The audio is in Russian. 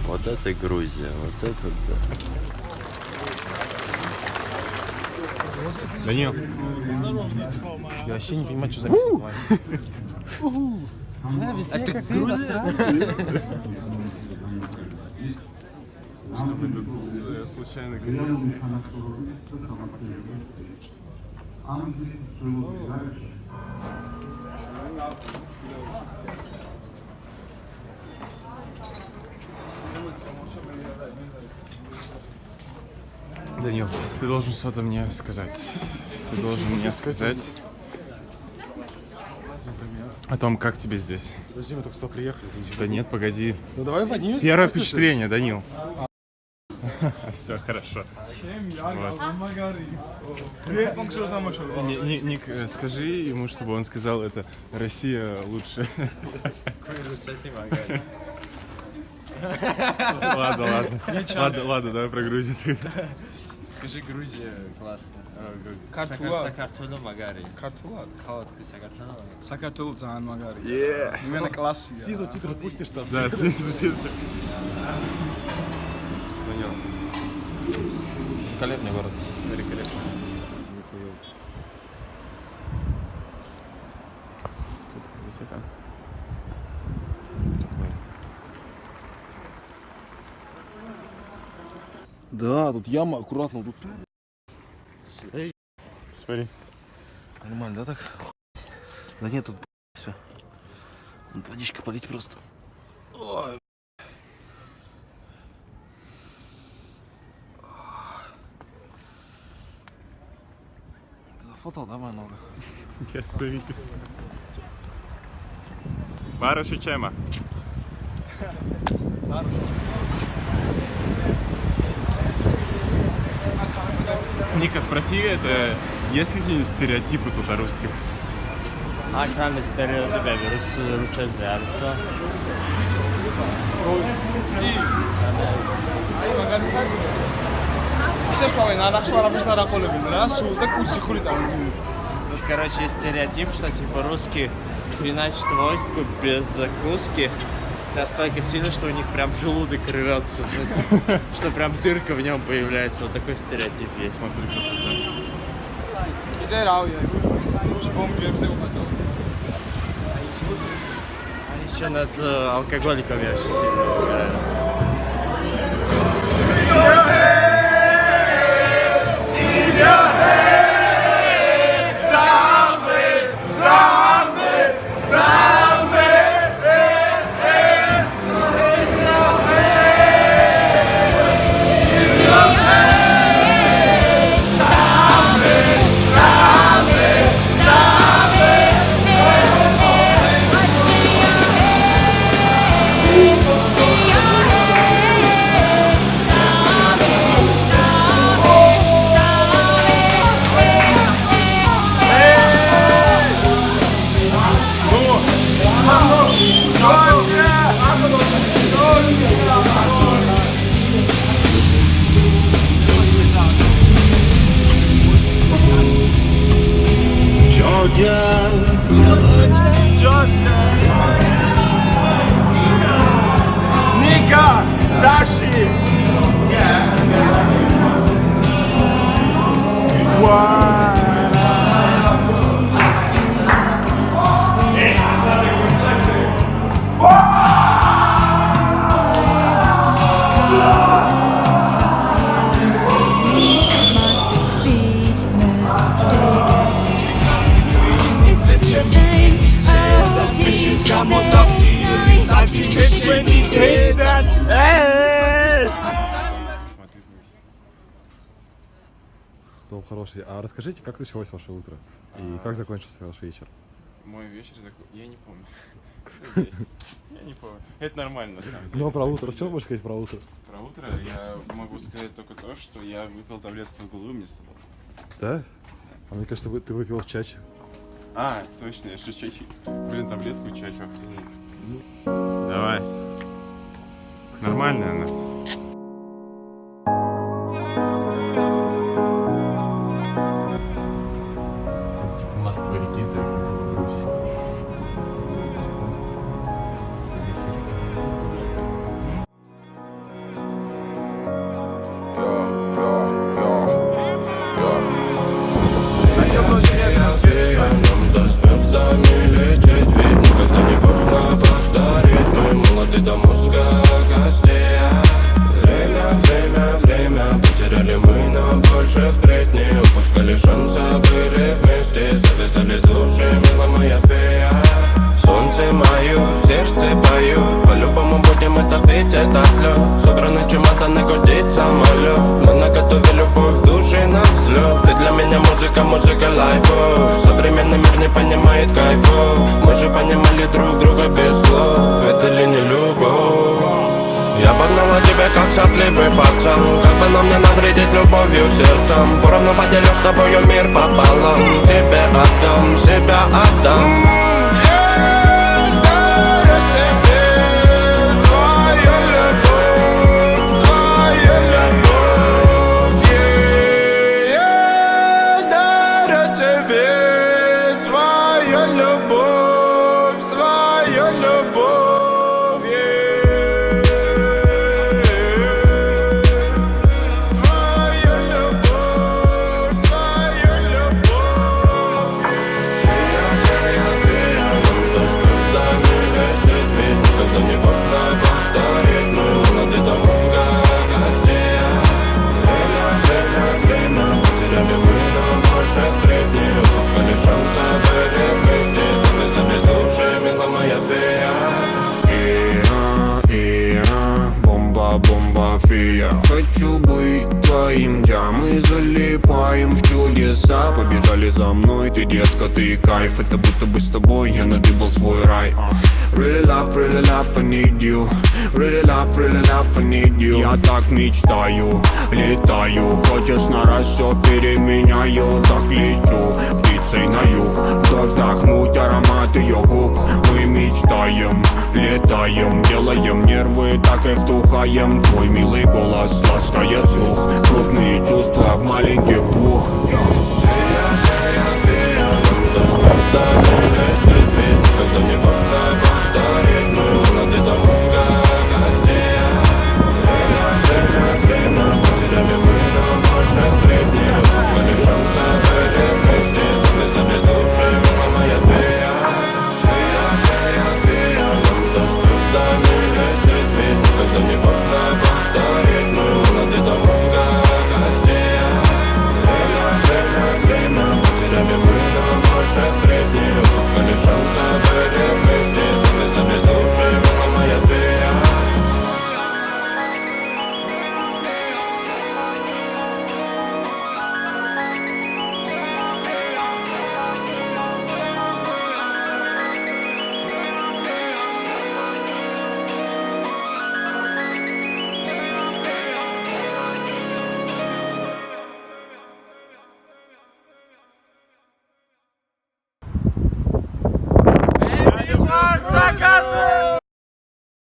Вот это Грузия, вот это да. Данил, я вообще не понимаю, что записывать. Это Грузия? Что мы тут случайно говорим? Данил, ты должен что-то мне сказать. Ты должен мне сказать о том, как тебе здесь. Подожди, мы только что приехали. Да нет, погоди. Ну давай поднимемся. Первое впечатление, Данил. Все хорошо. Ник, скажи ему, чтобы он сказал это. Россия лучше. Ладно, давай про Грузию тогда. Скажи, Грузия классно. საქართველო მაგარი. Картула. ხავათქვი საქართველო. Сакартул ძალიან მაგარი. Yeah. Именно классика. Снизу титры пустишь там? Да, снизу титры. Понял. Великолепный город. Великолепно. Тут здесь это. Да, тут яма, аккуратно. Тут... Смотри. Нормально, да так? Да нет, тут все. Водичка полить просто. Ой. Ты зафотал, да, много? Я остановитесь. Барыши Чема. Ника, спроси, это есть какие-нибудь стереотипы тут о русских? აქ რამე სტერეოტიპები რუსებზე არისო? Тут, короче, есть стереотип, что типа русский хреначит водку без закуски настолько сильно, что у них прям желудок рвется, что прям дырка в нем появляется. Вот такой стереотип есть. Они еще над алкоголиками очень сильно играют. Yeah. siamo tutti Стол хороший. А расскажите, как началось ваше утро? И как закончился ваш вечер? Мой вечер я не помню. Я не помню. Это нормально, на самом деле. Ну а про утро, что можешь сказать про утро? Про утро я могу сказать только то, что я выпил таблетку в голову вместо того. Да? А мне кажется, ты выпил чачи. А, точно, я же чачи. Блин, таблетку и чачу охренеть. Давай. Нормально она. Типа Москва реки, это Русь. Музыка лайфу. Современный мир не понимает кайфу. Мы же понимали друг друга без слов. Это ли не любовь? Я погнала тебя как сопливый пацан. Как бы нам не навредить любовью сердцем. Поровну поделю с тобою мир пополам. Тебе отдам, себя отдам. Хочу быть твоим, да, мы залипаем в чудеса. Побежали за мной, ты детка, ты кайф. Это будто бы с тобой я надыбал свой рай. Really love, I need you. Really love, I need you. Я так мечтаю, летаю. Хочешь на раз, все переменяю. Так лечу, птицей на юг. Вдох вдохнуть аромат ее губ. Мы мечтаем, летаем. Делаем нервы, так и вдухаем. Твой милый голос ласкает слух. Крупные чувства в маленьких двух. Фея, фея, фея, нам за звездами